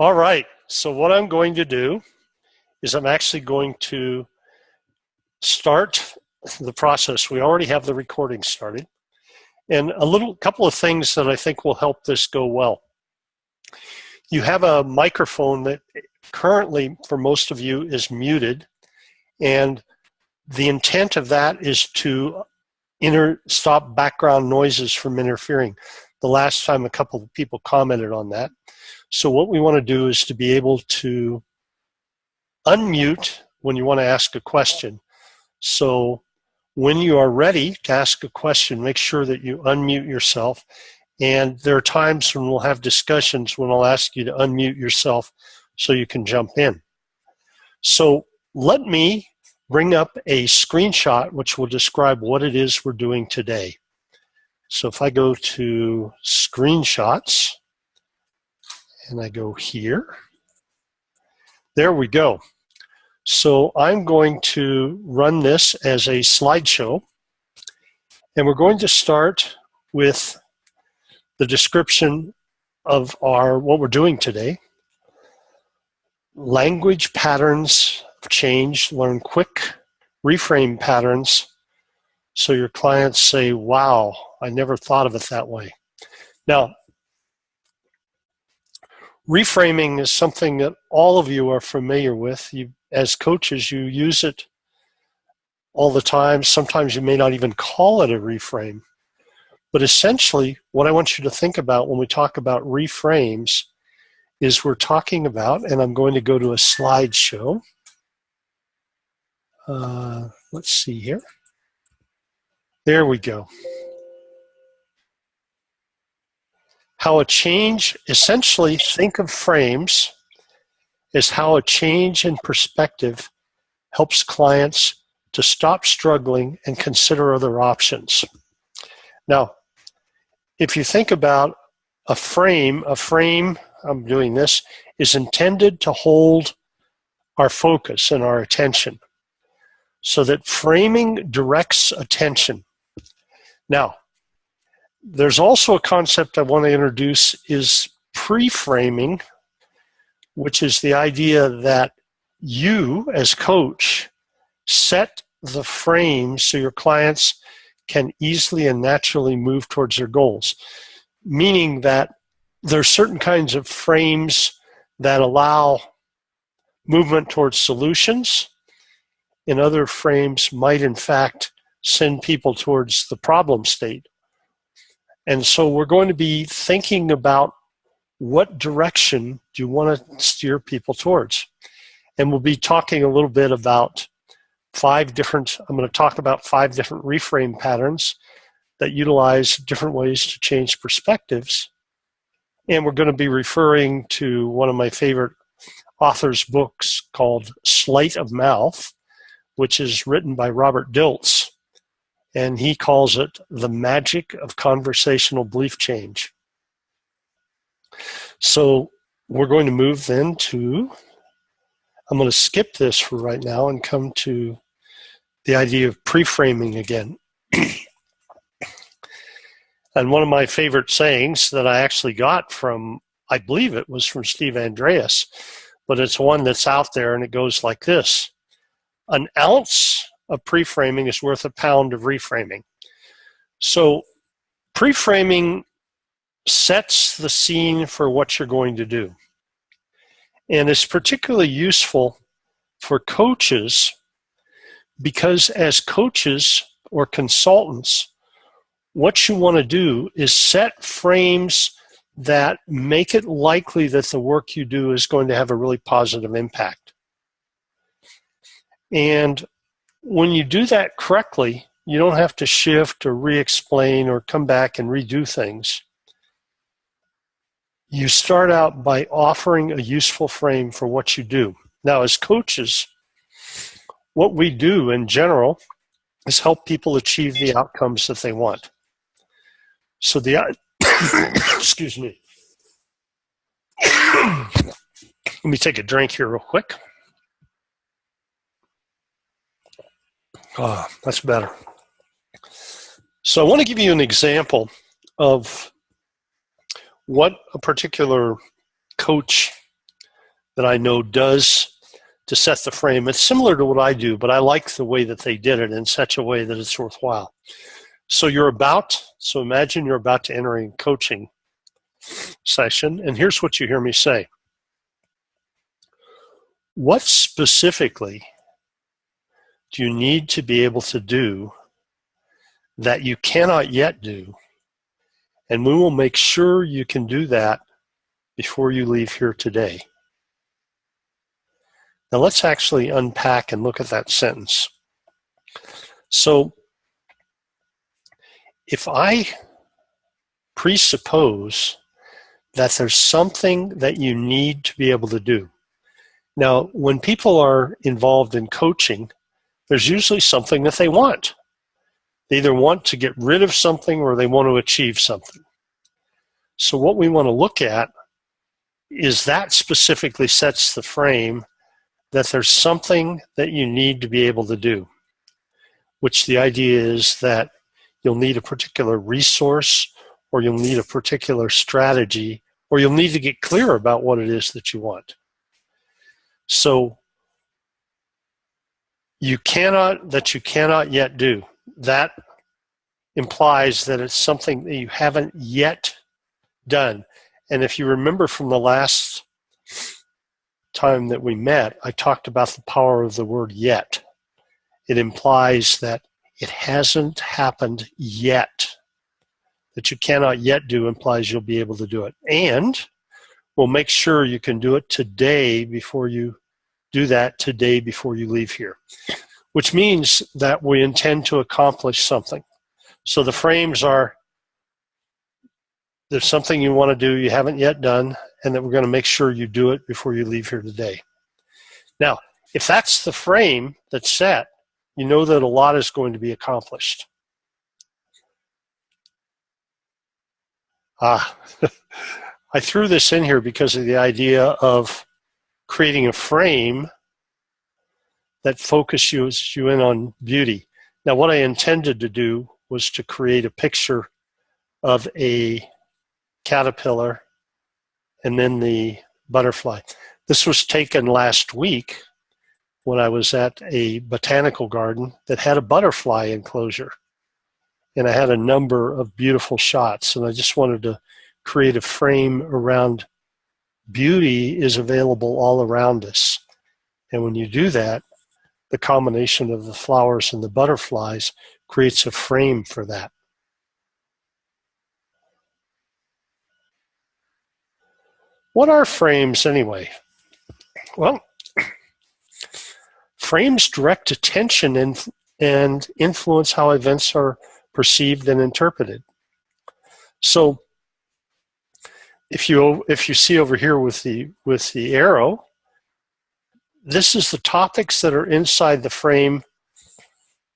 All right, so what I'm going to do is I'm actually going to start the process. We already have the recording started. And couple of things that I think will help this go well. You have a microphone that currently, for most of you, is muted. And the intent of that is to stop background noises from interfering. The last time a couple of people commented on that. So what we want to do is to be able to unmute when you want to ask a question. So when you are ready to ask a question, make sure that you unmute yourself. And there are times when we'll have discussions when I'll ask you to unmute yourself so you can jump in. So let me bring up a screenshot which will describe what it is we're doing today. So if I go to screenshots and I go here, there we go. So I'm going to run this as a slideshow, and we're going to start with the description of what we're doing today. Language patterns of change, learn quick reframe patterns so your clients say, wow, I never thought of it that way. Now, reframing is something that all of you are familiar with. As coaches, you use it all the time. Sometimes you may not even call it a reframe. But essentially, what I want you to think about when we talk about reframes is we're talking about, and I'm going to go to a slideshow. Let's see here. There we go. How a change, essentially think of frames as how a change in perspective helps clients to stop struggling and consider other options. Now, if you think about a frame, I'm doing this, is intended to hold our focus and our attention so that framing directs attention. Now, there's also a concept I want to introduce is pre-framing, which is the idea that you, as coach, set the frame so your clients can easily and naturally move towards their goals. Meaning that there are certain kinds of frames that allow movement towards solutions, and other frames might, in fact, send people towards the problem state. And so we're going to be thinking about what direction do you want to steer people towards. And we'll be talking a little bit about I'm going to talk about 5 different reframe patterns that utilize different ways to change perspectives. And we're going to be referring to one of my favorite author's books called Sleight of Mouth, which is written by Robert Dilts. And he calls it the magic of conversational belief change. So we're going to move then I'm going to skip this for right now and come to the idea of pre-framing again. And one of my favorite sayings that I actually got from, I believe it was from Steve Andreas, but it's one that's out there and it goes like this. An ounce of pre-framing is worth a pound of reframing. So pre-framing sets the scene for what you're going to do. And it's particularly useful for coaches because as coaches or consultants, what you want to do is set frames that make it likely that the work you do is going to have a really positive impact. And when you do that correctly, you don't have to shift or re-explain or come back and redo things. You start out by offering a useful frame for what you do. Now, as coaches, what we do in general is help people achieve the outcomes that they want. So excuse me. Let me take a drink here real quick. Oh, that's better. So I want to give you an example of what a particular coach that I know does to set the frame. It's similar to what I do, but I like the way that they did it in such a way that it's worthwhile. So imagine you're about to enter a coaching session, and here's what you hear me say. What specifically do you need to be able to do that you cannot yet do? And we will make sure you can do that before you leave here today. Now let's actually unpack and look at that sentence. So if I presuppose that there's something that you need to be able to do. Now, when people are involved in coaching, there's usually something that they want. They either want to get rid of something or they want to achieve something. So what we want to look at is that specifically sets the frame that there's something that you need to be able to do, which the idea is that you'll need a particular resource, or you'll need a particular strategy, or you'll need to get clear about what it is that you want. So you cannot yet do. That implies that it's something that you haven't yet done. And if you remember from the last time that we met, I talked about the power of the word yet. It implies that it hasn't happened yet. That you cannot yet do implies you'll be able to do it. And we'll make sure you can do it today before you do that, today before you leave here, which means that we intend to accomplish something. So the frames are, there's something you want to do you haven't yet done, and that we're going to make sure you do it before you leave here today. Now, if that's the frame that's set, you know that a lot is going to be accomplished. I threw this in here because of the idea of creating a frame that focuses you in on beauty. Now, what I intended to do was to create a picture of a caterpillar and then the butterfly. This was taken last week when I was at a botanical garden that had a butterfly enclosure. And I had a number of beautiful shots, and I just wanted to create a frame around beauty is available all around us. And when you do that, the combination of the flowers and the butterflies creates a frame for that. What are frames anyway? Well, frames direct attention and influence how events are perceived and interpreted. So if you see over here with the arrow, this is the topics that are inside the frame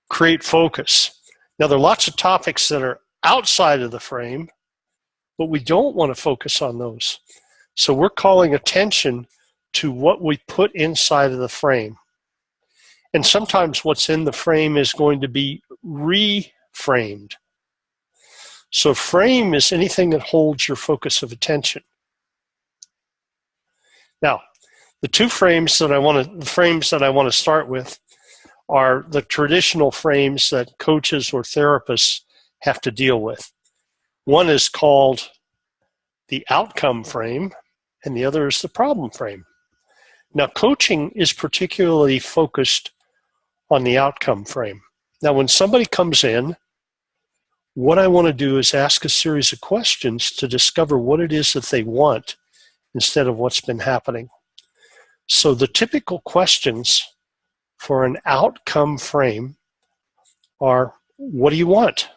create focus. Now there are lots of topics that are outside of the frame, but we don't want to focus on those. So we're calling attention to what we put inside of the frame. And sometimes what's in the frame is going to be reframed. So frame is anything that holds your focus of attention. Now, the frames that I want to start with are the traditional frames that coaches or therapists have to deal with. One is called the outcome frame, and the other is the problem frame. Now, coaching is particularly focused on the outcome frame. Now, when somebody comes in, what I want to do is ask a series of questions to discover what it is that they want instead of what's been happening. So the typical questions for an outcome frame are, what do you want?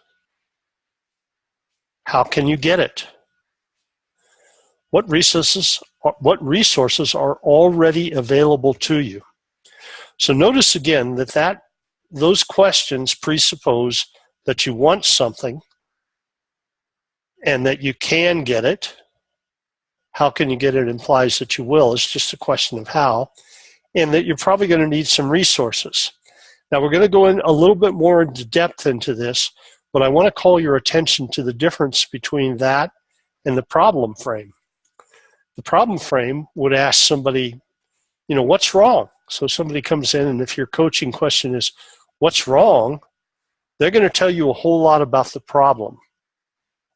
How can you get it? What resources are already available to you? So notice again that those questions presuppose that you want something and that you can get it. How can you get it implies that you will. It's just a question of how, and that you're probably going to need some resources. Now we're going to go in a little bit more into depth into this, but I want to call your attention to the difference between that and the problem frame. The problem frame would ask somebody, what's wrong? So somebody comes in, and if your coaching question is, what's wrong? They're going to tell you a whole lot about the problem.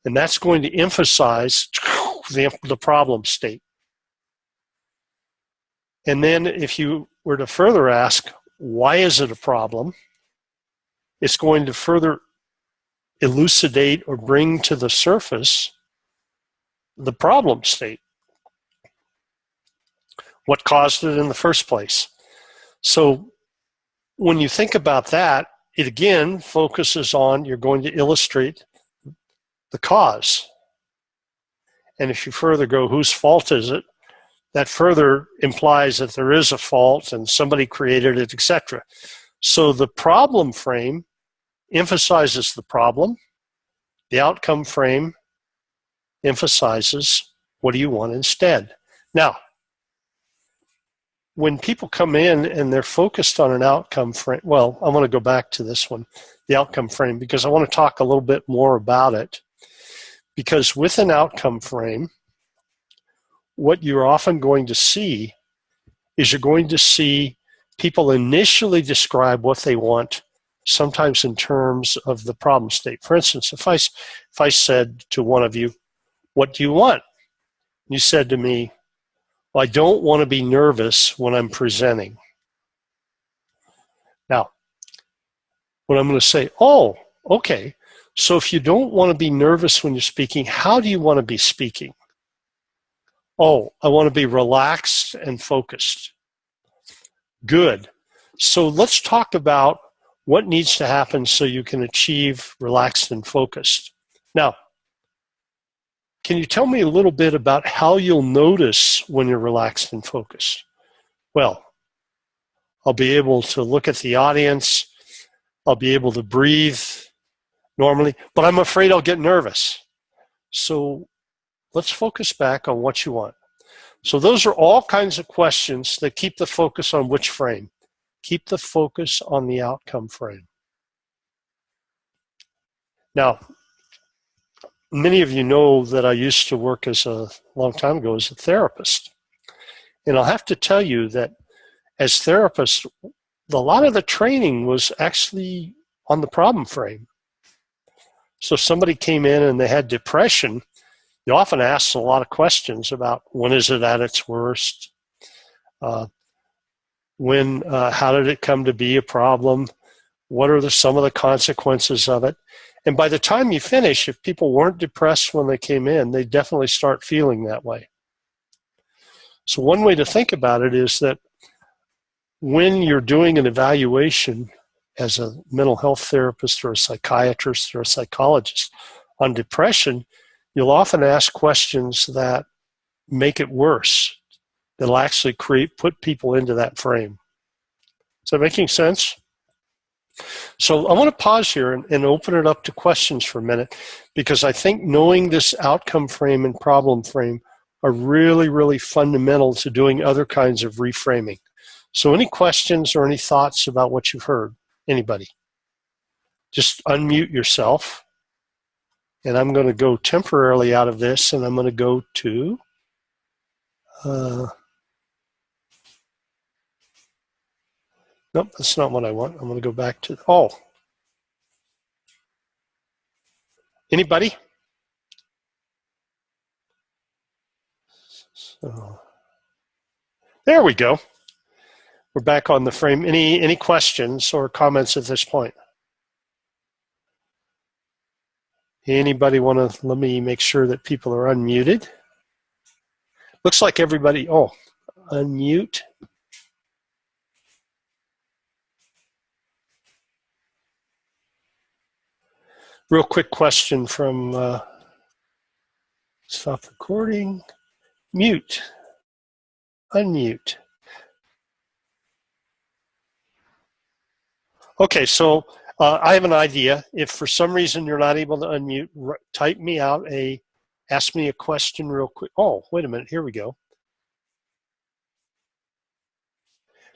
And that's going to emphasize the problem state. And then if you were to further ask, why is it a problem? It's going to further elucidate or bring to the surface the problem state. What caused it in the first place? So when you think about that, it again focuses on, you're going to illustrate the cause. And if you further go, whose fault is it? That further implies that there is a fault and somebody created it, etc. So the problem frame emphasizes the problem. The outcome frame emphasizes what do you want instead. Now, when people come in and they're focused on an outcome frame, well, I want to go back to this one, the outcome frame, because I want to talk a little bit more about it. Because with an outcome frame, what you're often going to see is you're going to see people initially describe what they want, sometimes in terms of the problem state. For instance, if I said to one of you, what do you want? You said to me, well, I don't want to be nervous when I'm presenting. Now, what I'm going to say, oh, okay, so if you don't want to be nervous when you're speaking, how do you want to be speaking? Oh, I want to be relaxed and focused. Good. So let's talk about what needs to happen so you can achieve relaxed and focused. Now, can you tell me a little bit about how you'll notice when you're relaxed and focused? Well, I'll be able to look at the audience. I'll be able to breathe normally, but I'm afraid I'll get nervous. So let's focus back on what you want. So those are all kinds of questions that keep the focus on which frame? Keep the focus on the outcome frame. Now, many of you know that I used to work a long time ago as a therapist. And I'll have to tell you that as therapists, a lot of the training was actually on the problem frame. So if somebody came in and they had depression, you often ask a lot of questions about when is it at its worst? How did it come to be a problem? What are some of the consequences of it? And by the time you finish, if people weren't depressed when they came in, they definitely start feeling that way. So one way to think about it is that when you're doing an evaluation as a mental health therapist or a psychiatrist or a psychologist on depression, you'll often ask questions that make it worse, that'll actually put people into that frame. Is that making sense? So I want to pause here and open it up to questions for a minute, because I think knowing this outcome frame and problem frame are really, really fundamental to doing other kinds of reframing. So any questions or any thoughts about what you've heard? Anybody? Just unmute yourself. And I'm going to go temporarily out of this, and I'm going to go to nope, that's not what I want. I'm going to go back to, anybody? So, there we go. We're back on the frame. Any questions or comments at this point? Anybody want to, let me make sure that people are unmuted. Looks like everybody, unmute. Real quick question from, stop recording, mute, unmute. Okay, so I have an idea. If for some reason you're not able to unmute, type me out ask me a question real quick. Oh, wait a minute, here we go.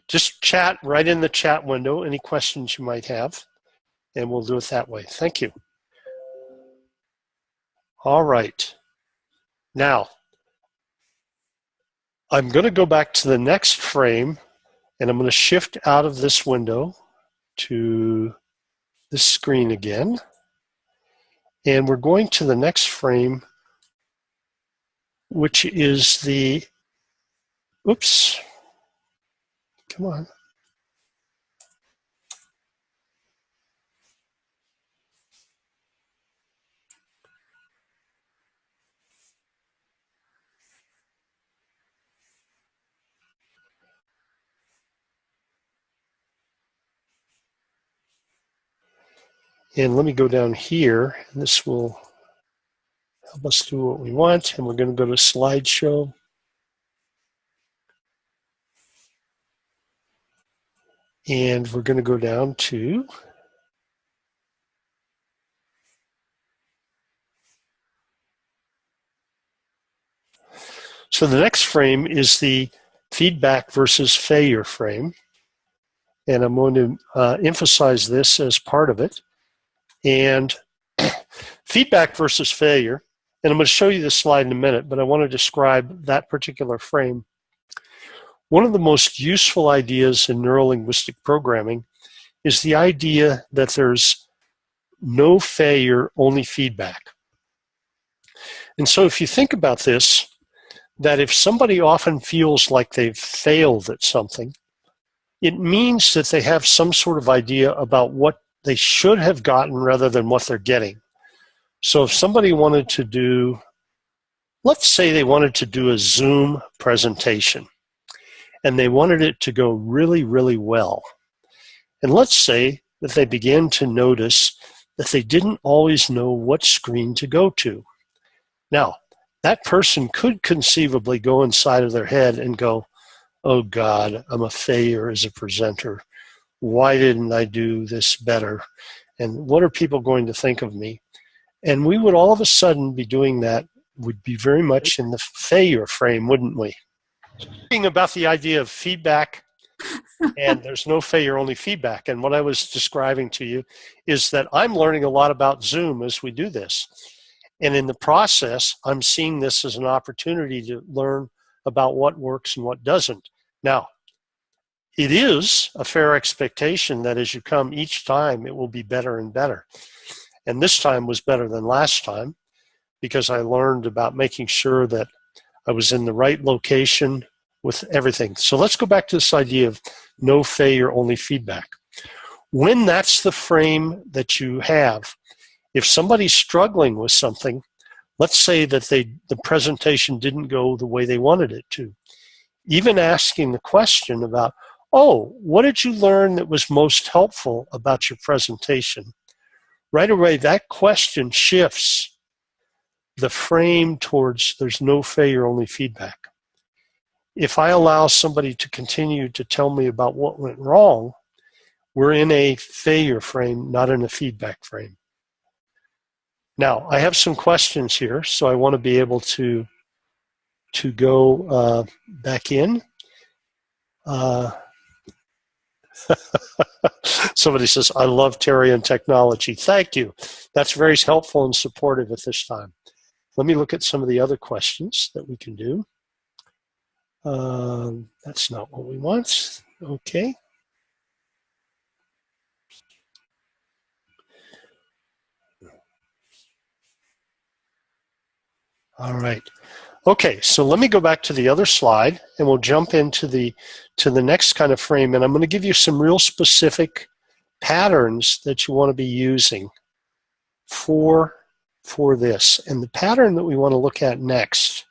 Just chat right in the chat window, any questions you might have, and we'll do it that way. Thank you. All right. Now, I'm going to go back to the next frame, and I'm going to shift out of this window to this screen again. And we're going to the next frame, which is the, oops, come on. And let me go down here, and this will help us do what we want. And we're going to go to slideshow. And we're going to go down to, so the next frame is the feedback versus failure frame. And I'm going to emphasize this as part of it. And feedback versus failure, and I'm going to show you this slide in a minute, but I want to describe that particular frame. One of the most useful ideas in neurolinguistic programming is the idea that there's no failure, only feedback. And so if you think about this, that if somebody often feels like they've failed at something, it means that they have some sort of idea about what they should have gotten rather than what they're getting. So if somebody wanted to do, let's say they wanted to do a Zoom presentation, and they wanted it to go really, really well. And let's say that they began to notice that they didn't always know what screen to go to. Now, that person could conceivably go inside of their head and go, oh God, I'm a failure as a presenter. Why didn't I do this better? And what are people going to think of me? And we would all of a sudden be doing that, would be very much in the failure frame, wouldn't we? Thinking about the idea of feedback, and there's no failure, only feedback. And what I was describing to you is that I'm learning a lot about Zoom as we do this. And in the process, I'm seeing this as an opportunity to learn about what works and what doesn't. Now, it is a fair expectation that as you come each time, it will be better and better. And this time was better than last time because I learned about making sure that I was in the right location with everything. So let's go back to this idea of no failure, only feedback. When that's the frame that you have, if somebody's struggling with something, let's say that the presentation didn't go the way they wanted it to, even asking the question about, oh, what did you learn that was most helpful about your presentation? Right away, that question shifts the frame towards there's no failure, only feedback. If I allow somebody to continue to tell me about what went wrong, we're in a failure frame, not in a feedback frame. Now, I have some questions here, so I want to be able to go back in. Somebody says, I love Terry and technology. Thank you. That's very helpful and supportive at this time. Let me look at some of the other questions that we can do. That's not what we want. Okay. All right. Okay, so let me go back to the other slide and we'll jump into the next kind of frame, and I'm going to give you some real specific patterns that you want to be using for this. And the pattern that we want to look at next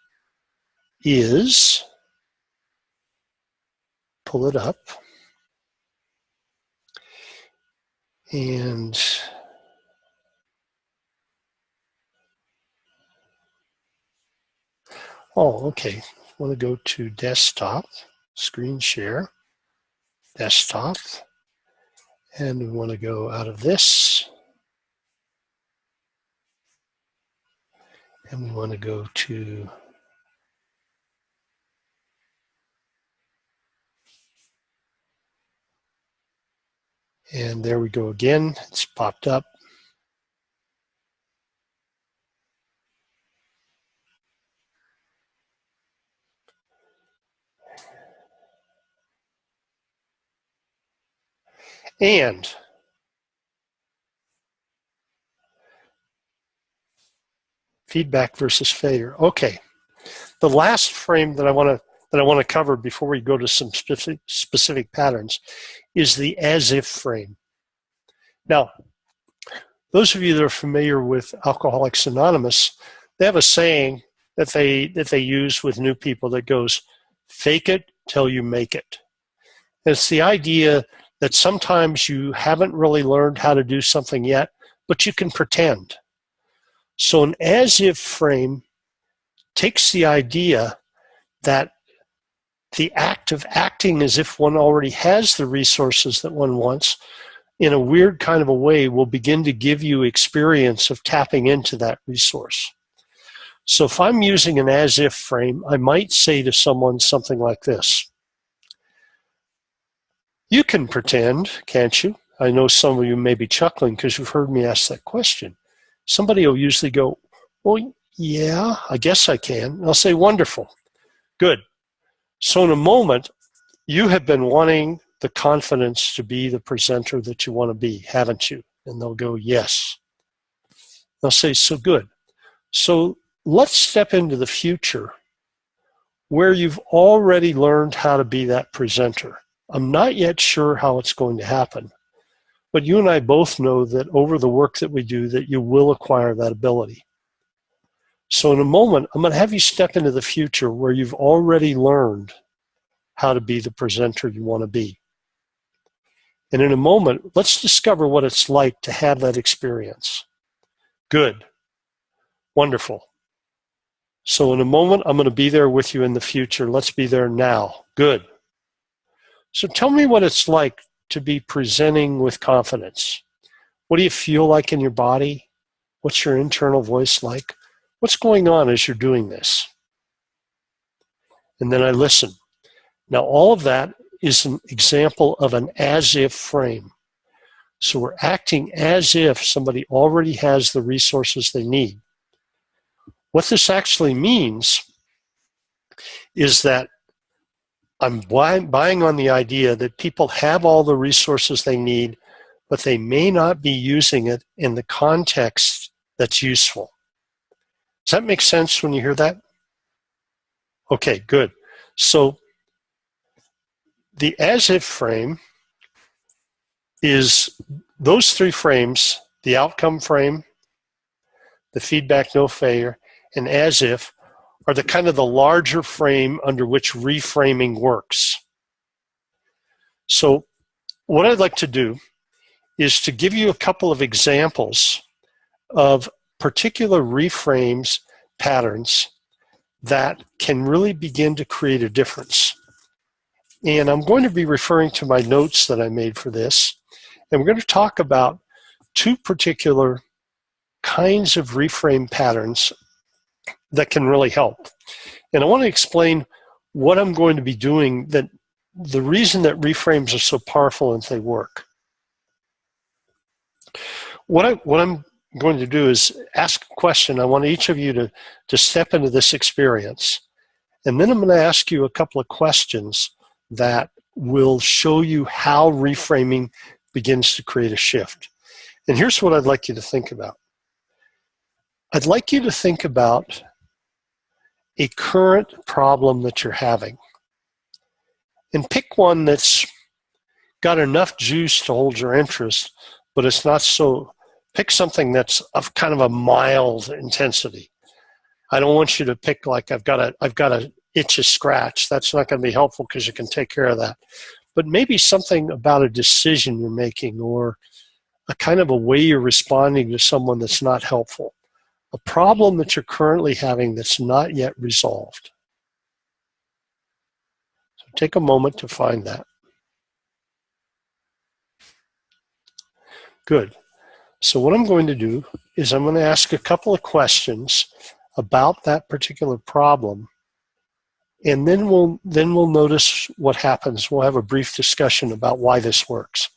is, pull it up, and oh, okay. I want to go to desktop, screen share, desktop, and we want to go out of this, and we want to go to and there we go again. It's popped up. And feedback versus failure. Okay. The last frame that I want to cover before we go to some specific patterns is the as-if frame. Now, those of you that are familiar with Alcoholics Anonymous, they have a saying that they use with new people that goes, "Fake it till you make it." And it's the idea that sometimes you haven't really learned how to do something yet, but you can pretend. So an as-if frame takes the idea that the act of acting as if one already has the resources that one wants in a weird kind of a way will begin to give you experience of tapping into that resource. So if I'm using an as-if frame, I might say to someone something like this. You can pretend, can't you? I know some of you may be chuckling because you've heard me ask that question. Somebody will usually go, well, yeah, I guess I can. And I'll say, wonderful, good. So in a moment, you have been wanting the confidence to be the presenter that you want to be, haven't you? And they'll go, yes. They'll say, so good. So let's step into the future where you've already learned how to be that presenter. I'm not yet sure how it's going to happen, but you and I both know that over the work that we do that you will acquire that ability. So in a moment, I'm going to have you step into the future where you've already learned how to be the presenter you want to be. And in a moment, let's discover what it's like to have that experience. Good. Wonderful. So in a moment, I'm going to be there with you in the future. Let's be there now. Good. So tell me what it's like to be presenting with confidence. What do you feel like in your body? What's your internal voice like? What's going on as you're doing this? And then I listen. Now, all of that is an example of an as-if frame. So we're acting as if somebody already has the resources they need. What this actually means is that I'm buying on the idea that people have all the resources they need, but they may not be using it in the context that's useful. Does that make sense when you hear that? Okay, good. So the as-if frame is those three frames, the outcome frame, the feedback, no failure, and as-if are the kind of the larger frame under which reframing works. So what I'd like to do is to give you a couple of examples of particular reframes patterns that can really begin to create a difference. And I'm going to be referring to my notes that I made for this. And we're going to talk about two particular kinds of reframe patterns that can really help. And I want to explain what I'm going to be doing, that the reason that reframes are so powerful and they work. What I'm going to do is ask a question. I want each of you to step into this experience. And then I'm going to ask you a couple of questions that will show you how reframing begins to create a shift. And here's what I'd like you to think about. I'd like you to think about a current problem that you're having. And pick one that's got enough juice to hold your interest, but it's not so. Pick something that's of kind of a mild intensity. I don't want you to pick like I've got a itch a scratch. That's not going to be helpful because you can take care of that. But maybe something about a decision you're making or a kind of a way you're responding to someone that's not helpful. A problem that you're currently having that's not yet resolved. So take a moment to find that. Good. So what I'm going to do is I'm going to ask a couple of questions about that particular problem, and then we'll notice what happens. We'll have a brief discussion about why this works.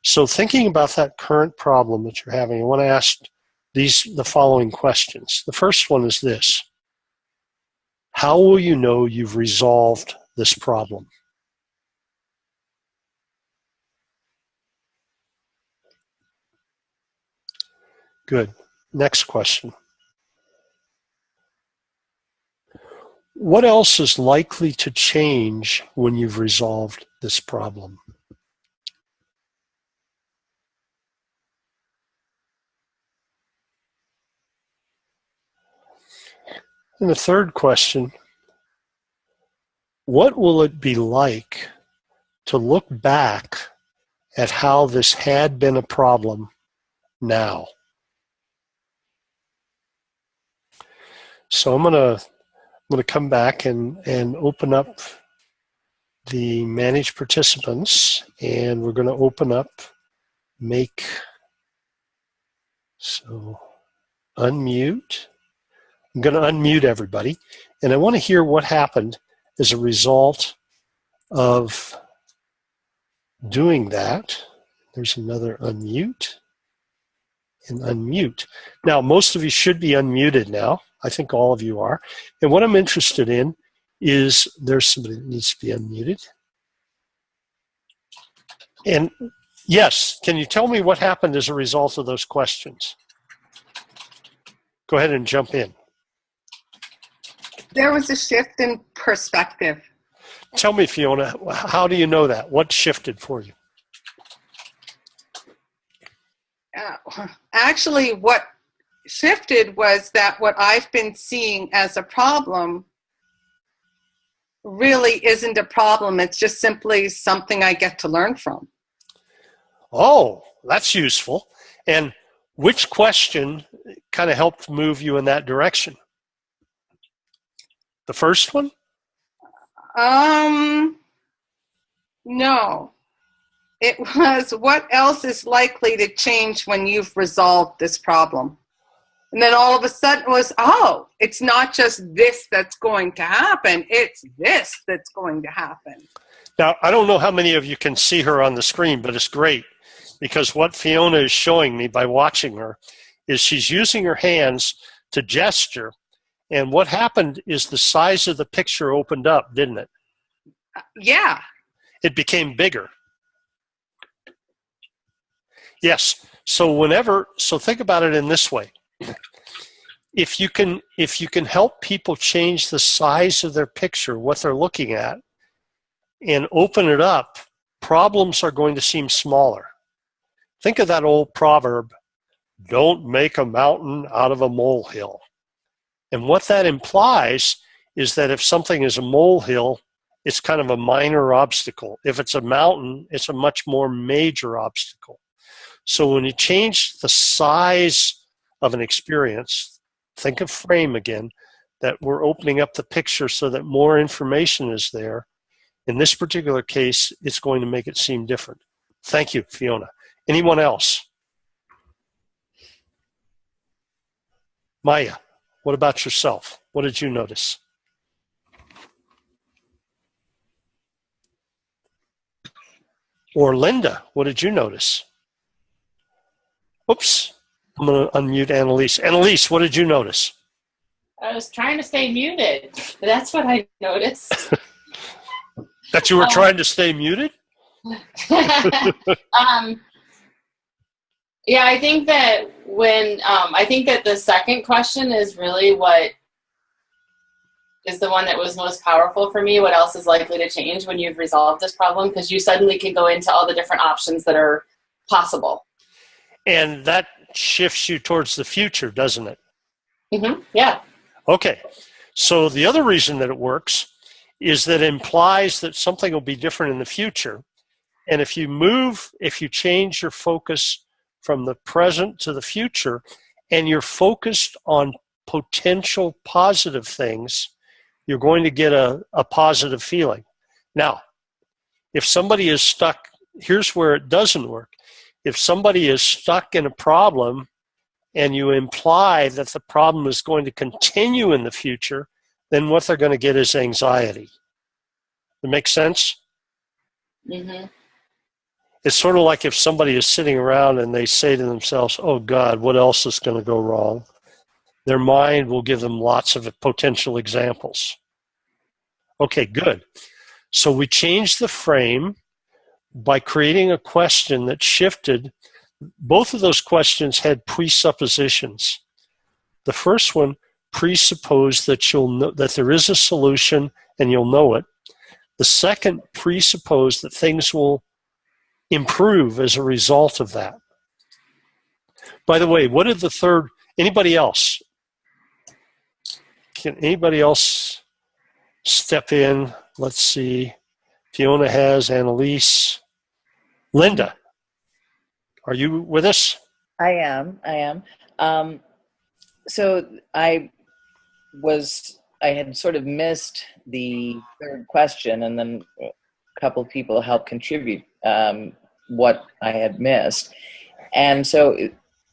So thinking about that current problem that you're having, I want to ask the following questions. The first one is this: how will you know you've resolved this problem? Good. Next question. What else is likely to change when you've resolved this problem? And the third question, what will it be like to look back at how this had been a problem now? So I'm gonna come back and open up the manage participants, and we're gonna open up make, so unmute. I'm gonna unmute everybody, and I wanna hear what happened as a result of doing that. There's another unmute and unmute. Now, most of you should be unmuted now. I think all of you are. And what I'm interested in is there's somebody that needs to be unmuted. And yes, can you tell me what happened as a result of those questions? Go ahead and jump in. There was a shift in perspective. Tell me, Fiona, how do you know that? What shifted for you? Actually, what shifted was that what I've been seeing as a problem really isn't a problem. It's just simply something I get to learn from. Oh, that's useful. And which question kind of helped move you in that direction? The first one? No. It was, what else is likely to change when you've resolved this problem? And then all of a sudden it was, oh, it's not just this that's going to happen, it's this that's going to happen. Now, I don't know how many of you can see her on the screen, but it's great because what Fiona is showing me by watching her is she's using her hands to gesture, and what happened is the size of the picture opened up, didn't it? Yeah. It became bigger. Yes. So think about it in this way. If you can help people change the size of their picture, what they're looking at, and open it up, problems are going to seem smaller. Think of that old proverb, don't make a mountain out of a molehill. And what that implies is that if something is a molehill, it's kind of a minor obstacle. If it's a mountain, it's a much more major obstacle. So when you change the size of an experience, think of frame again, that we're opening up the picture so that more information is there. In this particular case, it's going to make it seem different. Thank you, Fiona. Anyone else? Maya, what about yourself? What did you notice? Or Linda, what did you notice? Oops, I'm going to unmute Annalise. Annalise, what did you notice? I was trying to stay muted. That's what I noticed. That you were trying to stay muted? Yeah, I think that I think that the second question is really what is the one that was most powerful for me. What else is likely to change when you've resolved this problem? Because you suddenly can go into all the different options that are possible. And that shifts you towards the future, doesn't it? Mm-hmm. Yeah. Okay. So the other reason that it works is that it implies that something will be different in the future. And if you change your focus from the present to the future, and you're focused on potential positive things, you're going to get a positive feeling. Now, if somebody is stuck, here's where it doesn't work. If somebody is stuck in a problem and you imply that the problem is going to continue in the future, then what they're going to get is anxiety. That makes sense? Mm-hmm. It's sort of like if somebody is sitting around and they say to themselves, oh God, what else is going to go wrong? Their mind will give them lots of potential examples. Okay, good. So we changed the frame by creating a question that shifted both of those questions had presuppositions. The first one presupposed that you'll know that there is a solution and you'll know it. The second presupposed that things will improve as a result of that. By the way, what did the third, anybody else? Can anybody else step in? Let's see. Fiona has, Annalise. Linda, are you with us? I am. So I had sort of missed the third question, and then a couple of people helped contribute what I had missed. And so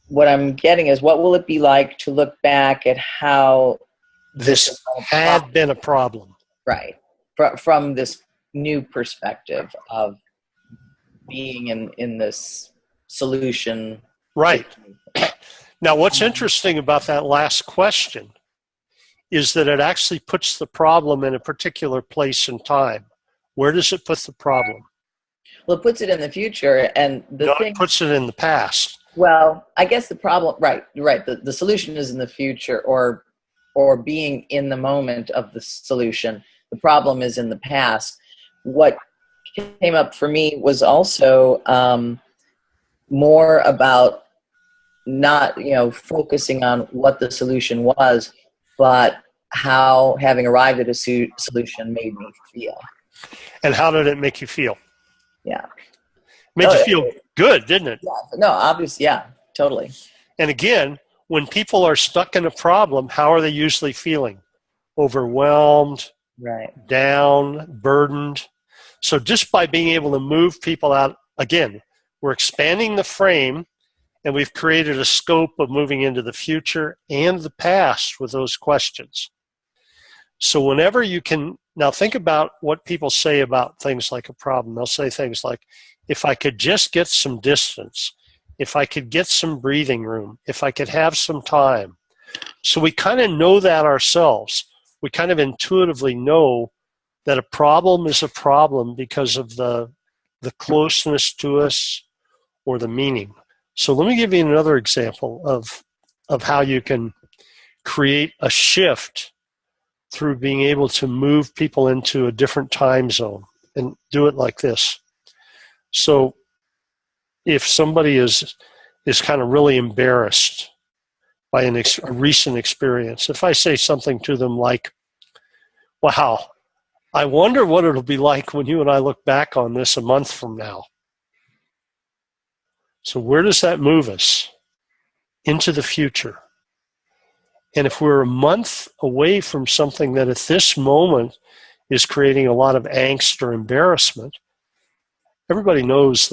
what I'm getting is, what will it be like to look back at how this had been a problem? Right. From this new perspective of being in this solution. Right. Now, what's interesting about that last question is that it actually puts the problem in a particular place and time. Where does it put the problem? Well, it puts it in the future, and it puts it in the past. Well, I guess the problem, right, you're right. The solution is in the future, or being in the moment of the solution. The problem is in the past. What came up for me was also more about not, focusing on what the solution was, but how having arrived at a solution made me feel. And how did it make you feel? Yeah. Made you feel good, didn't it? Yeah. No, obviously, yeah, totally. And again, when people are stuck in a problem, how are they usually feeling? Overwhelmed, right, down, burdened. So just by being able to move people out, again, we're expanding the frame, and we've created a scope of moving into the future and the past with those questions. So whenever you can, now think about what people say about things like a problem. They'll say things like, if I could just get some distance, if I could get some breathing room, if I could have some time. So we kind of know that ourselves. We kind of intuitively know that a problem is a problem because of the closeness to us or the meaning. So let me give you another example of how you can create a shift through being able to move people into a different time zone, and do it like this. So if somebody is kind of really embarrassed by a recent experience, if I say something to them like, wow, I wonder what it'll be like when you and I look back on this a month from now. So where does that move us? Into the future. And if we're a month away from something that at this moment is creating a lot of angst or embarrassment, everybody knows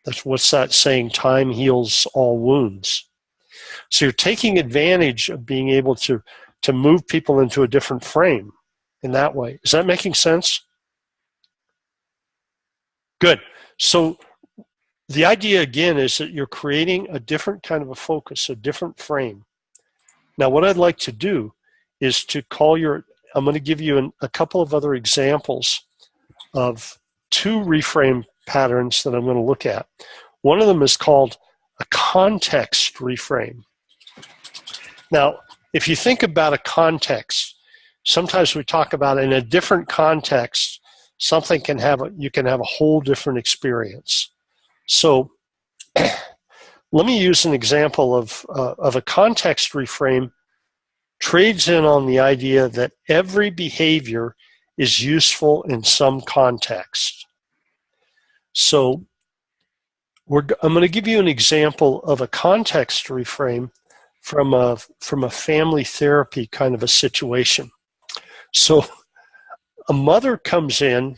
that's what's that saying, time heals all wounds. So you're taking advantage of being able to move people into a different frame in that way. Is that making sense? Good. So the idea, again, is that you're creating a different kind of a focus, a different frame. Now, what I'd like to do is to I'm going to give you a couple of other examples of two reframe patterns that I'm going to look at. One of them is called a context reframe. Now, if you think about a context, sometimes we talk about in a different context, you can have a whole different experience. So let me use an example of a context reframe. Trades in on the idea that every behavior is useful in some context. So I'm going to give you an example of a context reframe from a family therapy kind of a situation. So a mother comes in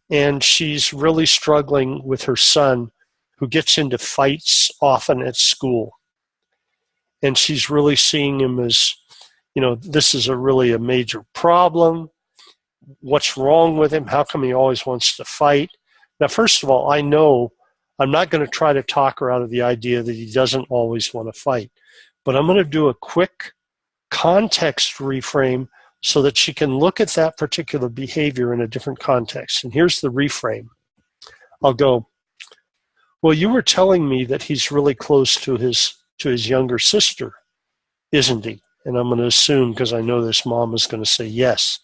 and she's really struggling with her son, who gets into fights often at school. And she's really seeing him as, this is really a major problem. What's wrong with him? How come he always wants to fight? Now, first of all, I know I'm not going to try to talk her out of the idea that he doesn't always want to fight. But I'm going to do a quick context reframe so that she can look at that particular behavior in a different context. And here's the reframe. I'll go, Well, you were telling me that he's really close to his younger sister, isn't he? And I'm going to assume, because I know this mom is going to say yes.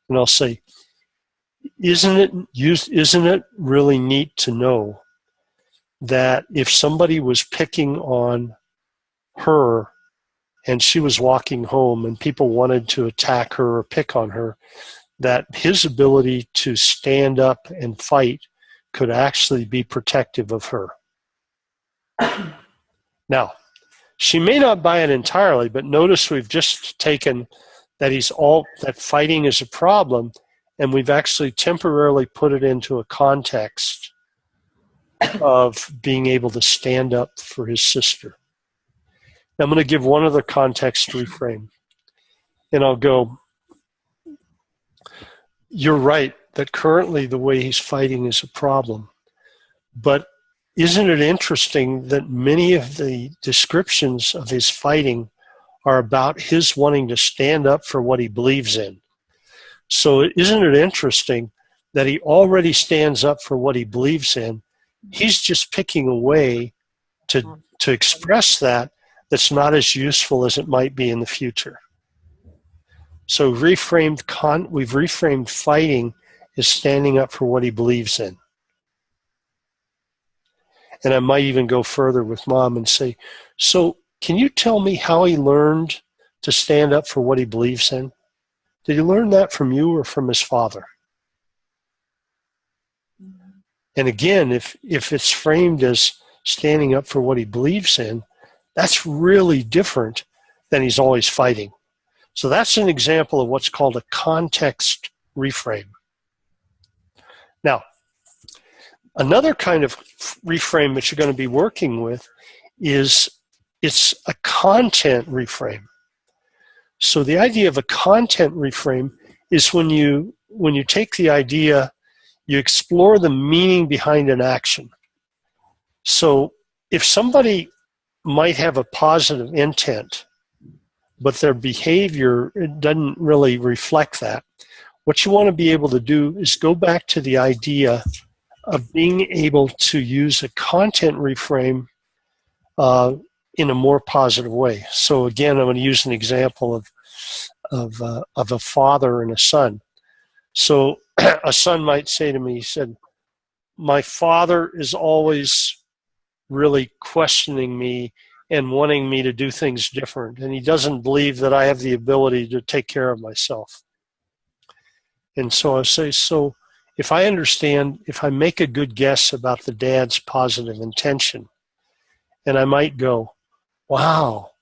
And I'll say, isn't it really neat to know that if somebody was picking on her and she was walking home and people wanted to attack her or pick on her, that his ability to stand up and fight could actually be protective of her? Now, she may not buy it entirely, but notice we've just taken that that fighting is a problem, and we've actually temporarily put it into a context of being able to stand up for his sister. Now, I'm going to give one other context to reframe. And I'll go, you're right that currently the way he's fighting is a problem. But isn't it interesting that many of the descriptions of his fighting are about his wanting to stand up for what he believes in? So isn't it interesting that he already stands up for what he believes in? He's just picking a way to express that's not as useful as it might be in the future. So we've reframed fighting as standing up for what he believes in. And I might even go further with mom and say, so can you tell me how he learned to stand up for what he believes in? Did he learn that from you or from his father? And again, if it's framed as standing up for what he believes in, that's really different than he's always fighting. So that's an example of what's called a context reframe. Now, another kind of reframe that you're going to be working with is it's a content reframe. So the idea of a content reframe is when you take the idea, you explore the meaning behind an action. So if somebody might have a positive intent, but their behavior doesn't really reflect that, what you want to be able to do is go back to the idea of being able to use a content reframe in a more positive way. So again, I'm going to use an example of a father and a son. So a son might say to me, he said, my father is always really questioning me and wanting me to do things different, and he doesn't believe that I have the ability to take care of myself. And so I say, so if I make a good guess about the dad's positive intention, and I might go, wow,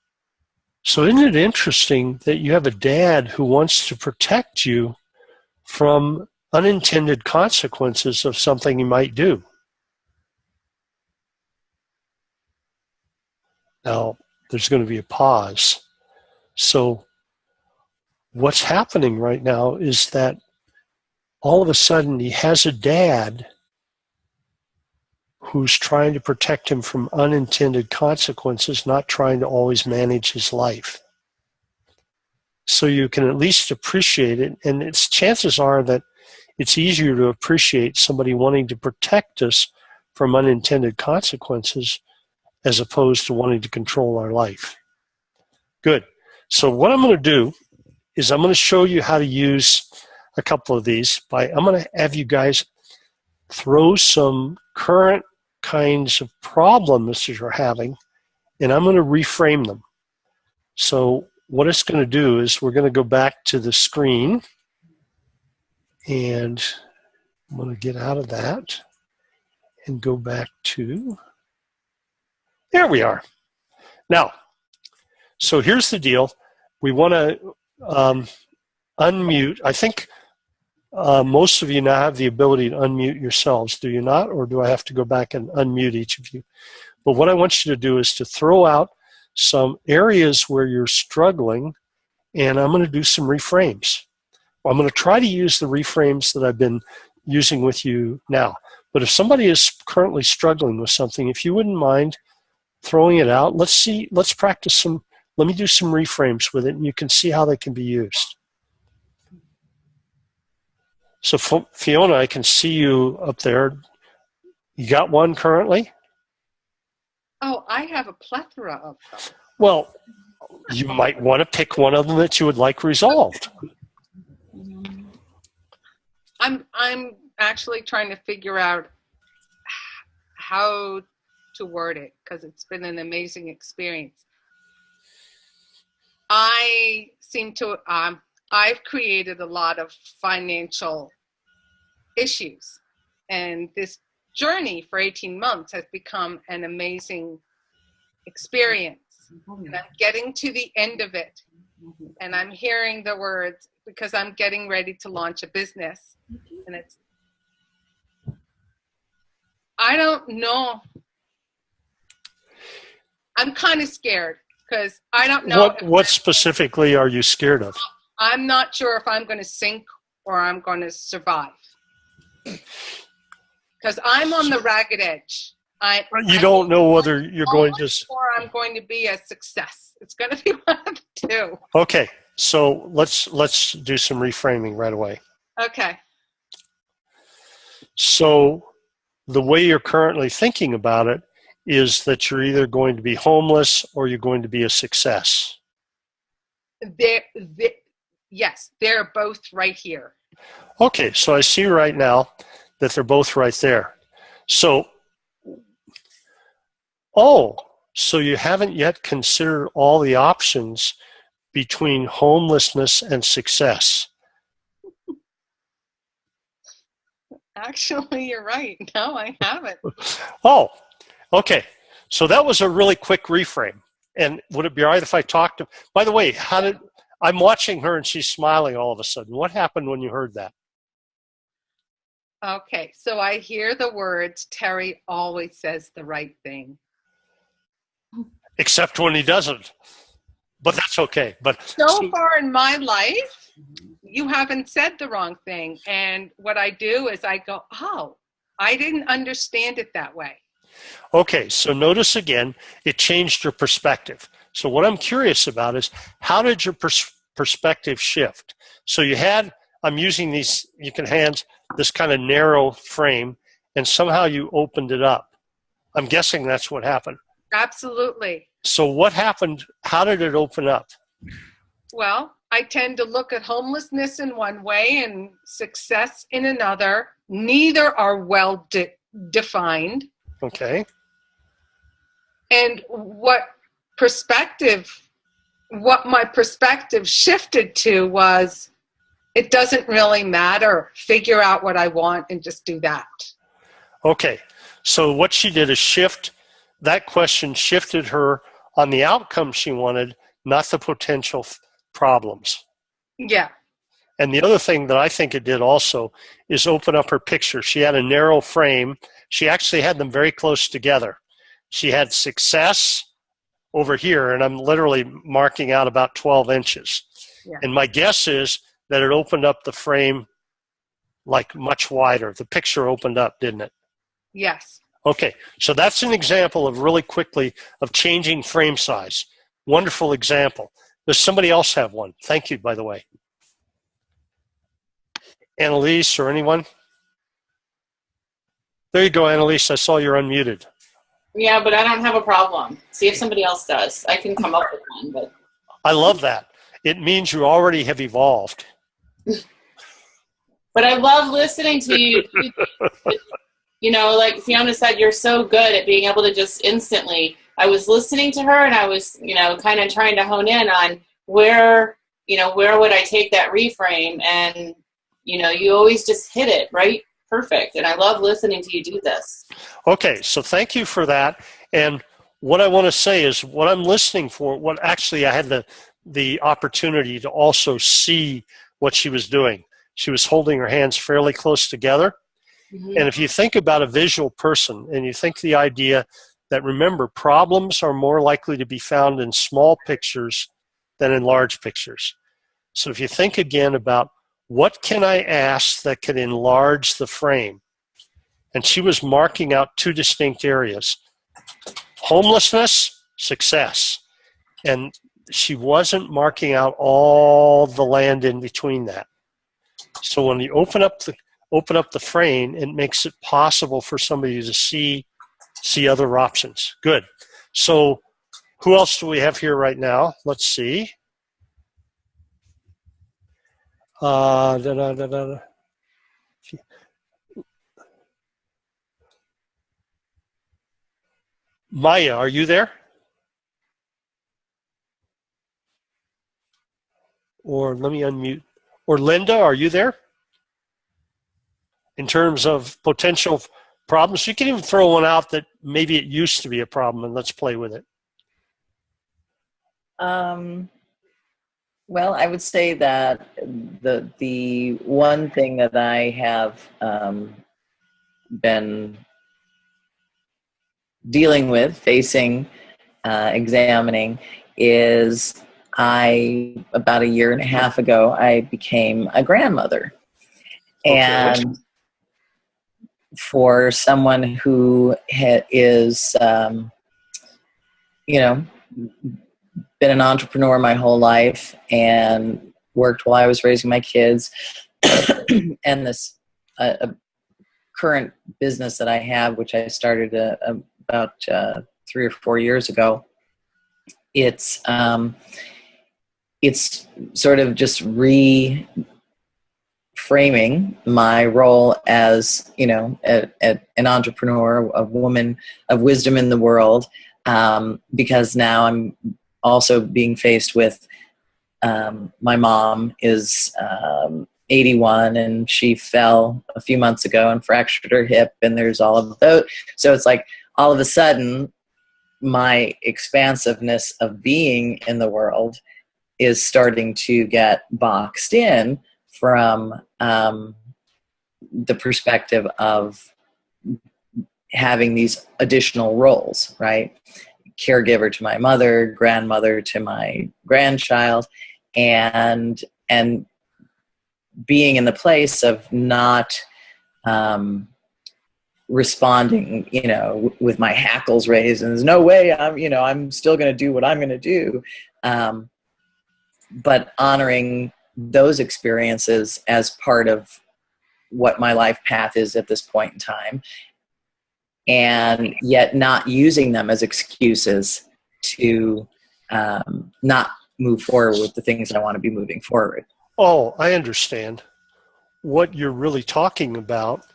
so isn't it interesting that you have a dad who wants to protect you from unintended consequences of something you might do? Now, there's going to be a pause. So what's happening right now is that all of a sudden he has a dad who's trying to protect him from unintended consequences, not trying to always manage his life. So you can at least appreciate it, and chances are that it's easier to appreciate somebody wanting to protect us from unintended consequences as opposed to wanting to control our life. Good. So what I'm going to do is I'm going to show you how to use a couple of these. I'm going to have you guys throw some current kinds of problems that you're having, and I'm going to reframe them. So what it's going to do is we're going to go back to the screen, and I'm going to get out of that and go back to, there we are. Now, so here's the deal. We want to unmute. I think most of you now have the ability to unmute yourselves, do you not? Or do I have to go back and unmute each of you? But what I want you to do is to throw out some areas where you're struggling, and I'm going to do some reframes. I'm going to try to use the reframes that I've been using with you now. But if somebody is currently struggling with something, if you wouldn't mind throwing it out, let's practice some. Let me do some reframes with it, and you can see how they can be used. So Fiona, I can see you up there. You got one currently? Oh, I have a plethora of them. Well, you might want to pick one of them that you would like resolved. I'm actually trying to figure out how to word it because it's been an amazing experience. I seem to I've created a lot of financial issues, and this journey for 18 months has become an amazing experience. And I'm getting to the end of it, and I'm hearing the words because I'm getting ready to launch a business, and I don't know. I'm kind of scared because I don't know. What specifically are you scared of? I'm not sure if I'm going to sink or I'm going to survive. Because I'm on the ragged edge. You don't know whether you're going to... Or I'm going to be a success. It's going to be one of the two. Okay, so let's do some reframing right away. Okay. So the way you're currently thinking about it is that you're either going to be homeless or you're going to be a success. Yes, they're both right here. Okay, so I see right now that they're both right there. So, so you haven't yet considered all the options between homelessness and success. Actually, you're right. No, I haven't. Oh, okay. So that was a really quick reframe. And would it be all right if I talked to... By the way, I'm watching her and she's smiling all of a sudden. What happened when you heard that? Okay, so I hear the words, Terry always says the right thing. Except when he doesn't. But that's okay. But so far in my life, you haven't said the wrong thing. And what I do is I go, oh, I didn't understand it that way. Okay, so notice again, it changed your perspective. So what I'm curious about is, how did your perspective shift? So you had, I'm using these, you can hand this kind of narrow frame, and somehow you opened it up. I'm guessing that's what happened. Absolutely. So what happened? How did it open up? Well, I tend to look at homelessness in one way and success in another. Neither are well defined. Okay. And what my perspective shifted to was, it doesn't really matter. Figure out what I want and just do that. Okay. So what she did is shift, that question shifted her on the outcome she wanted, not the potential problems. Yeah. And the other thing that I think it did also is open up her picture. She had a narrow frame. She actually had them very close together. She had success over here, and I'm literally marking out about 12 inches. Yeah. And my guess is that it opened up the frame like much wider. The picture opened up, didn't it? Yes. Okay, so that's an example of really quickly of changing frame size. Wonderful example. Does somebody else have one? Thank you, by the way. Annalise or anyone? There you go, Annalise. I saw you're unmuted. Yeah, but I don't have a problem. See if somebody else does. I can come up with one. But I love that. It means you already have evolved. But I love listening to you. You know, like Fiona said, you're so good at being able to just instantly. I was listening to her and I was, kind of trying to hone in on where would I take that reframe, and, you always just hit it right perfect. And I love listening to you do this. Okay, so thank you for that. And what I want to say is what I'm listening for, what actually I had the opportunity to also see what she was doing. She was holding her hands fairly close together. Mm-hmm. And if you think about a visual person and you think the idea that, remember, problems are more likely to be found in small pictures than in large pictures. So if you think again about what can I ask that could enlarge the frame? And she was marking out two distinct areas. Homelessness, success. And she wasn't marking out all the land in between that. So when you open up the frame, it makes it possible for somebody to see other options. Good. So who else do we have here right now? Let's see. Da, da, da, da. Maya, are you there? Or let me unmute. Or Linda, are you there? In terms of potential problems, you can even throw one out that maybe it used to be a problem, and let's play with it. Well, I would say that the one thing that I have been dealing with, facing, examining, is about a year and a half ago, I became a grandmother. Okay. And for someone who is, been an entrepreneur my whole life and worked while I was raising my kids, and this current business that I have, which I started about 3 or 4 years ago, it's sort of just reframing my role as, an entrepreneur, a woman of wisdom in the world, because now I'm also being faced with, my mom is 81 and she fell a few months ago and fractured her hip, and there's all of those. So it's like all of a sudden my expansiveness of being in the world is starting to get boxed in from the perspective of having these additional roles, right? Caregiver to my mother, grandmother to my grandchild, and being in the place of not responding, with my hackles raised, and there's no way I'm still going to do what I'm going to do, but honoring those experiences as part of what my life path is at this point in time, and yet not using them as excuses to not move forward with the things I want to be moving forward. Oh, I understand. What you're really talking about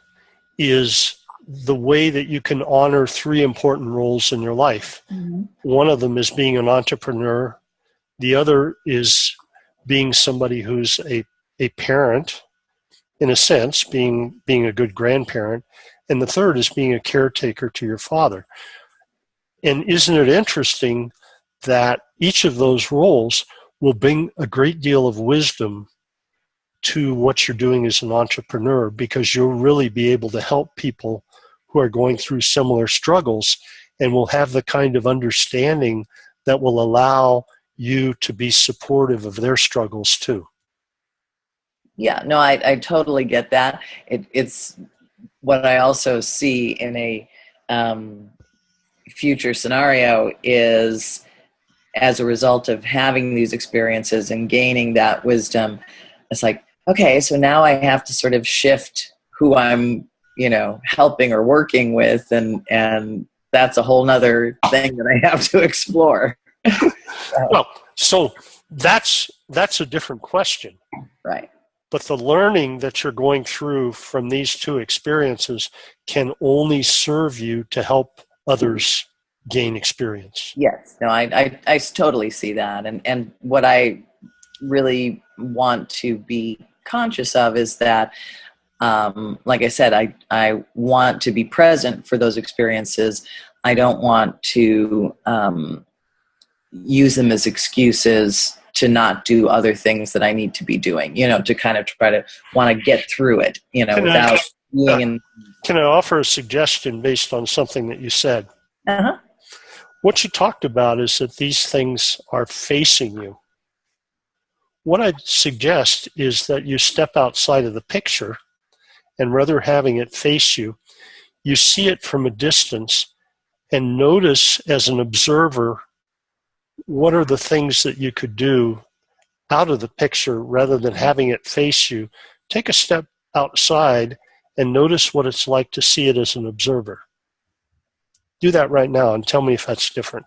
is the way that you can honor 3 important roles in your life. Mm-hmm. One of them is being an entrepreneur. The other is being somebody who's a parent, in a sense, being a good grandparent. And the third is being a caretaker to your father. And isn't it interesting that each of those roles will bring a great deal of wisdom to what you're doing as an entrepreneur, because you'll really be able to help people who are going through similar struggles, and will have the kind of understanding that will allow you to be supportive of their struggles too. Yeah, no, I totally get that. It's what I also see in a future scenario is, as a result of having these experiences and gaining that wisdom, it's like, okay, so now I have to sort of shift who I'm, helping or working with, and that's a whole nother thing that I have to explore. Well, so that's a different question. Right. But the learning that you're going through from these 2 experiences can only serve you to help others gain experience. Yes. No, I totally see that. And what I really want to be conscious of is that, like I said, I want to be present for those experiences. I don't want to use them as excuses to not do other things that I need to be doing, to kind of try to want to get through it, without being in. Can I offer a suggestion based on something that you said? Uh-huh. What you talked about is that these things are facing you. What I'd suggest is that you step outside of the picture, and rather having it face you, you see it from a distance and notice as an observer what are the things that you could do out of the picture rather than having it face you. Take a step outside and notice what it's like to see it as an observer. Do that right now and tell me if that's different.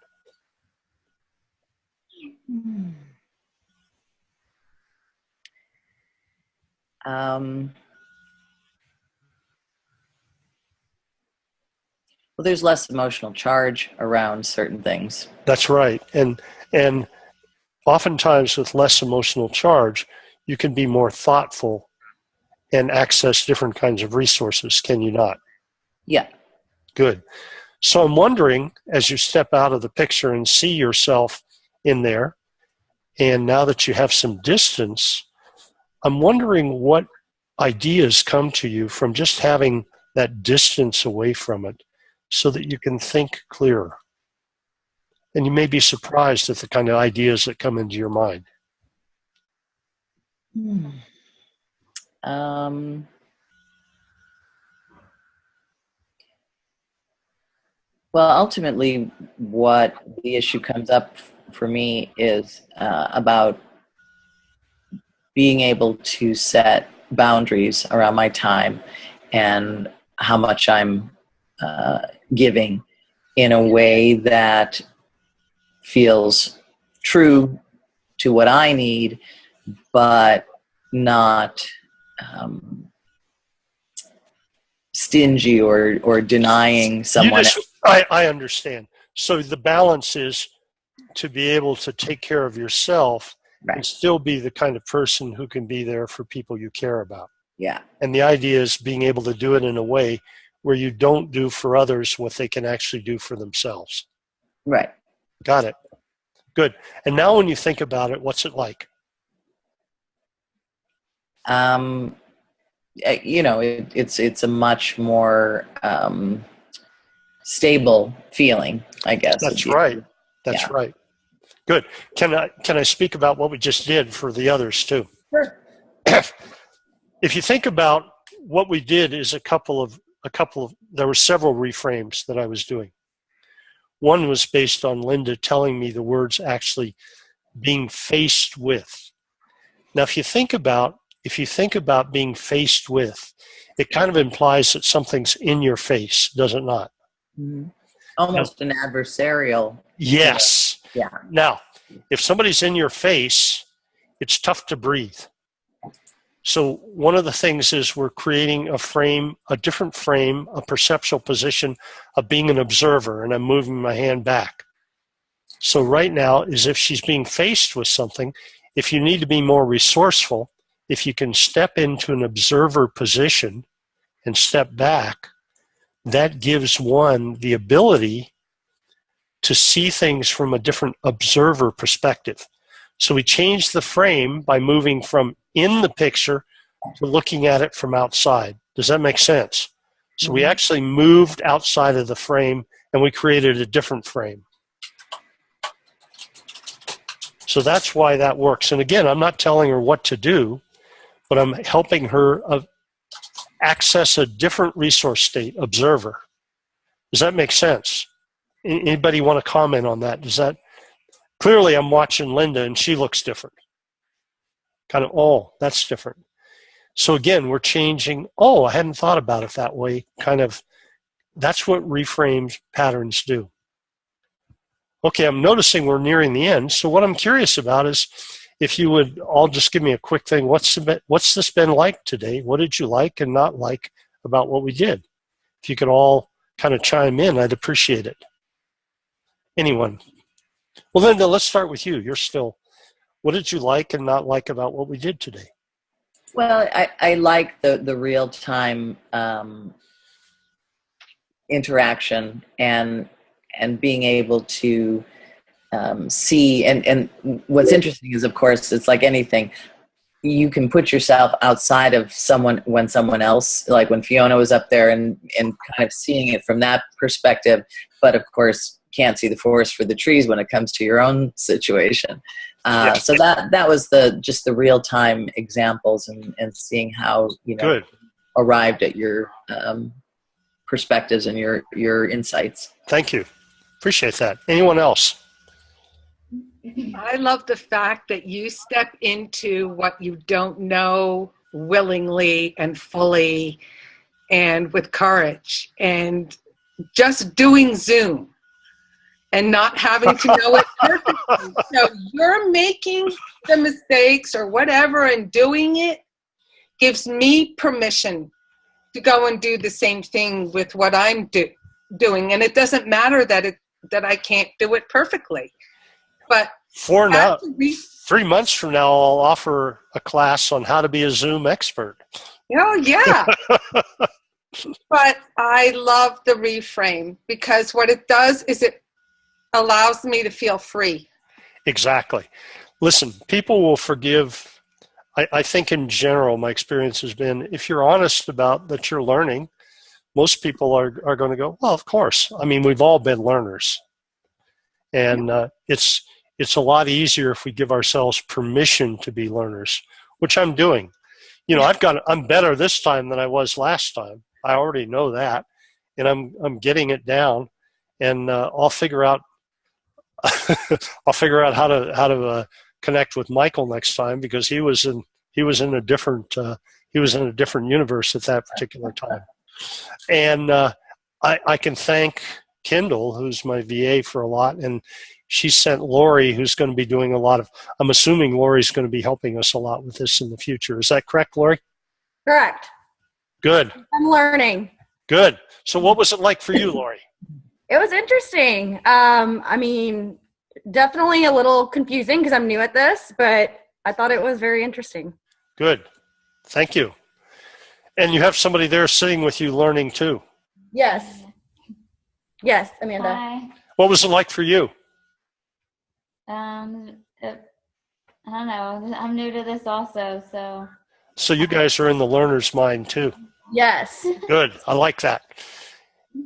Well, there's less emotional charge around certain things. That's right. And oftentimes with less emotional charge, you can be more thoughtful and access different kinds of resources, can you not? Yeah. Good. So I'm wondering, as you step out of the picture and see yourself in there, and now that you have some distance, I'm wondering what ideas come to you from just having that distance away from it so that you can think clearer. And you may be surprised at the kind of ideas that come into your mind. Well, ultimately, what the issue comes up for me is about being able to set boundaries around my time and how much I'm giving in a way that feels true to what I need, but not stingy or denying someone else. I understand. So the balance is to be able to take care of yourself and still be the kind of person who can be there for people you care about. Yeah. And the idea is being able to do it in a way where you don't do for others what they can actually do for themselves. Right. Got it. Good. And now when you think about it, what's it like? It's a much more stable feeling, I guess. That's right. That's right. Good. Can I speak about what we just did for the others too? Sure. If you think about what we did is there were several reframes that I was doing. One was based on Linda telling me the words actually being faced with. Now, if you think about being faced with, it kind of implies that something's in your face, does it not? Mm-hmm. Almost an adversarial. Yes. Yeah. Now, if somebody's in your face, it's tough to breathe. So one of the things is we're creating a different frame, a perceptual position of being an observer, and I'm moving my hand back. So right now, as if she's being faced with something, if you need to be more resourceful, if you can step into an observer position and step back, that gives one the ability to see things from a different observer perspective. So we changed the frame by moving from in the picture to looking at it from outside. Does that make sense? So we actually moved outside of the frame and we created a different frame. So that's why that works. And again, I'm not telling her what to do, but I'm helping her access a different resource state, observer. Does that make sense? Anybody want to comment on that? Clearly I'm watching Linda and she looks different. Kind of, oh, that's different. So again, we're changing, I hadn't thought about it that way. Kind of, that's what reframe patterns do. Okay, I'm noticing we're nearing the end. So what I'm curious about is if you would all just give me a quick thing. What's this been like today? What did you like and not like about what we did? If you could all kind of chime in, I'd appreciate it. Anyone? Well, Linda, let's start with you. What did you like and not like about what we did today? Well, I like the real-time interaction and being able to see. And what's interesting is, of course, it's like anything. You can put yourself outside of when someone else, like when Fiona was up there and kind of seeing it from that perspective, but of course can't see the forest for the trees when it comes to your own situation. So that was just the real-time examples and seeing how Good. Arrived at your perspectives and your insights. Thank you. Appreciate that. Anyone else? I love the fact that you step into what you don't know willingly and fully and with courage. And just doing Zoom and not having to know it perfectly. So you're making the mistakes or whatever and doing it gives me permission to go and do the same thing with what I'm doing. And it doesn't matter that I can't do it perfectly. But 3 months from now, I'll offer a class on how to be a Zoom expert. Oh, yeah. But I love the reframe because what it does is it allows me to feel free. Exactly. Listen, people will forgive. I think in general, my experience has been, if you're honest about that you're learning, most people are going to go, well, of course. I mean, we've all been learners. And it's a lot easier if we give ourselves permission to be learners, which I'm doing. You know, I'm better this time than I was last time. I already know that, and I'm getting it down, and I'll figure out how to connect with Michael next time, because he was in a different universe at that particular time. And I can thank Kendall, who's my VA, for a lot, and she sent Lori, who's going to be doing a lot of, I'm assuming Lori's going to be helping us a lot with this in the future. Is that correct, Lori? Correct. Good. I'm learning. Good. So what was it like for you, Lori? It was interesting. I mean, definitely a little confusing because I'm new at this, but I thought it was very interesting. Good. Thank you. And you have somebody there sitting with you learning too. Yes. Yes, Amanda. Hi. What was it like for you? I don't know. I'm new to this also, so. So you guys are in the learner's mind too. Yes. Good. I like that.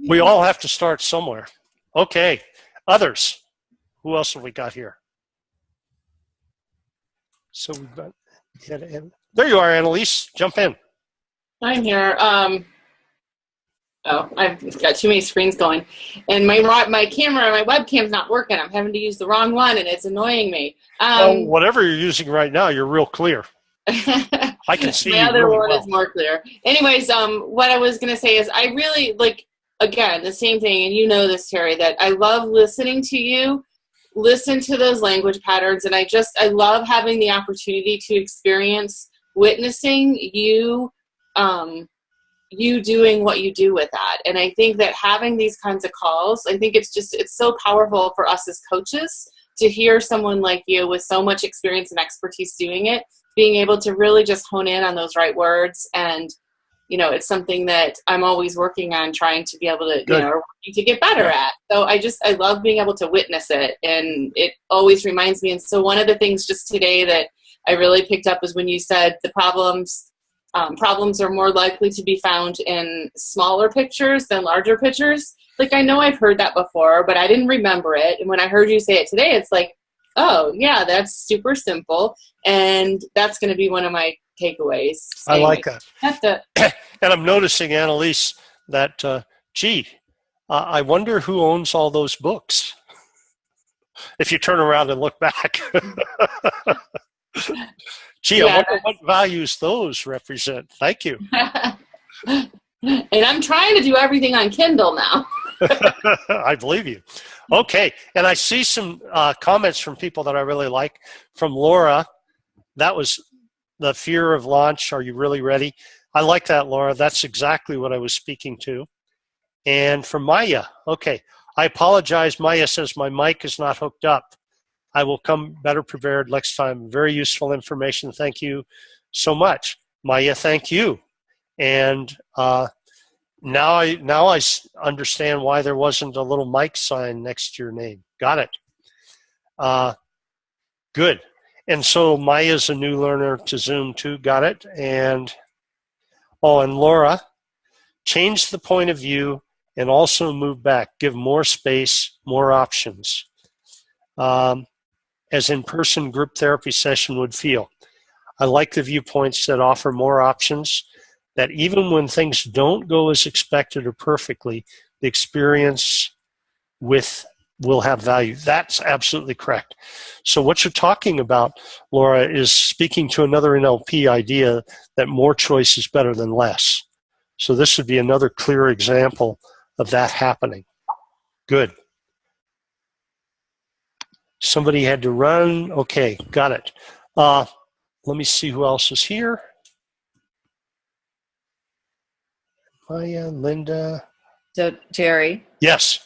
We all have to start somewhere. Okay. Others. Who else have we got here? So we've got, there you are, Annalise. Jump in. I'm here. I've got too many screens going, and my camera, my webcam's not working. I'm having to use the wrong one, and it's annoying me. Well, whatever you're using right now, you're real clear. I can see my you other really one well. is more clear. Anyways, what I was gonna say is I really like, again, the same thing, and you know this, Terry, that I love listening to you, listen to those language patterns, and I love having the opportunity to experience witnessing you. You doing what you do with that. And I think that having these kinds of calls, I think it's so powerful for us as coaches to hear someone like you with so much experience and expertise doing it, being able to really just hone in on those right words. And, you know, it's something that I'm always working on, trying to be able to, Good. you know, working to get better at. So I love being able to witness it, and it always reminds me. And so one of the things just today that I really picked up is when you said the problems are more likely to be found in smaller pictures than larger pictures. Like, I know I've heard that before, but I didn't remember it. And when I heard you say it today, it's like, oh, yeah, that's super simple. And that's going to be one of my takeaways. I like that. That's And I'm noticing, Annalise, that, I wonder who owns all those books. If you turn around and look back. Gee, I wonder what values those represent. Thank you. And I'm trying to do everything on Kindle now. I believe you. Okay, and I see some comments from people that I really like. From Laura, that was the fear of launch. Are you really ready? I like that, Laura. That's exactly what I was speaking to. And from Maya, okay. I apologize. Maya says my mic is not hooked up. I will come better prepared next time. Very useful information. Thank you so much. Maya, thank you. And now I understand why there wasn't a little mic sign next to your name. Got it. Good. And so Maya's a new learner to Zoom too. Got it. And Laura, change the point of view and also move back. Give more space, more options. As in-person group therapy session would feel. I like the viewpoints that offer more options, that even when things don't go as expected or perfectly, the experience will have value. That's absolutely correct. So what you're talking about, Laura, is speaking to another NLP idea that more choice is better than less. So this would be another clear example of that happening. Good. Somebody had to run. Okay, got it. Let me see who else is here. Maya, Linda. So Terry, Yes.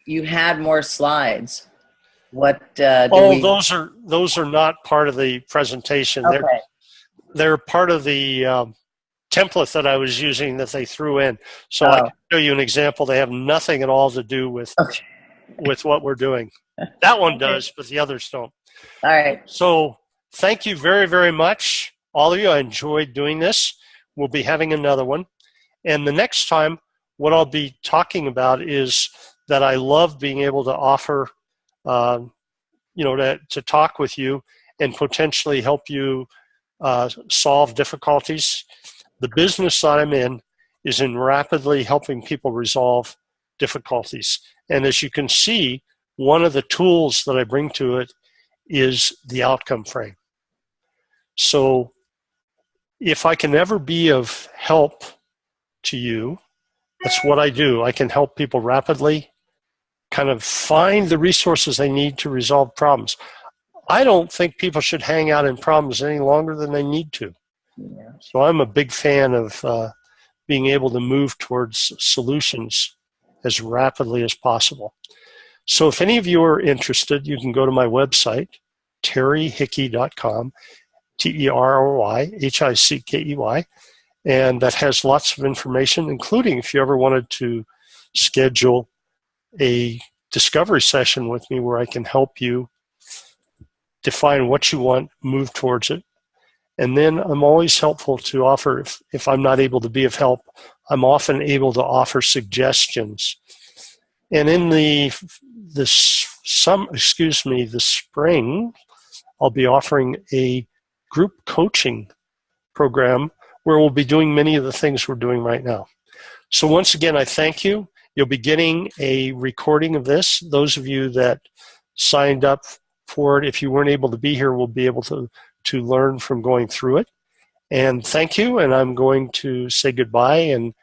you had more slides. What Those are not part of the presentation. Okay. They're part of the template that I was using that they threw in. So I can show you an example. They have nothing at all to do with what we're doing. That one does, but the others don't. All right. So thank you very, very much, all of you. I enjoyed doing this. We'll be having another one. And the next time, what I'll be talking about is that I love being able to offer, to talk with you and potentially help you solve difficulties. The business that I'm in is in rapidly helping people resolve difficulties. And as you can see, one of the tools that I bring to it is the outcome frame. So if I can ever be of help to you, that's what I do. I can help people rapidly kind of find the resources they need to resolve problems. I don't think people should hang out in problems any longer than they need to. Yeah. So I'm a big fan of being able to move towards solutions as rapidly as possible. So if any of you are interested, you can go to my website, terryhickey.com, TerryHickey, and that has lots of information, including if you ever wanted to schedule a discovery session with me where I can help you define what you want, move towards it. And then I'm always helpful to offer, if I'm not able to be of help, I'm often able to offer suggestions. And in the spring, I'll be offering a group coaching program where we'll be doing many of the things we're doing right now. So once again, I thank you. You'll be getting a recording of this. Those of you that signed up for it, if you weren't able to be here, will be able to learn from going through it. And thank you, and I'm going to say goodbye and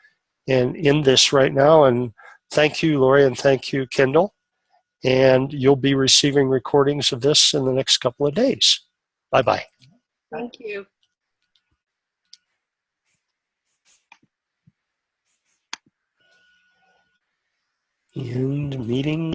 end this right now. And thank you, Lori, and thank you, Kendall. And you'll be receiving recordings of this in the next couple of days. Bye-bye. Thank you. End meeting.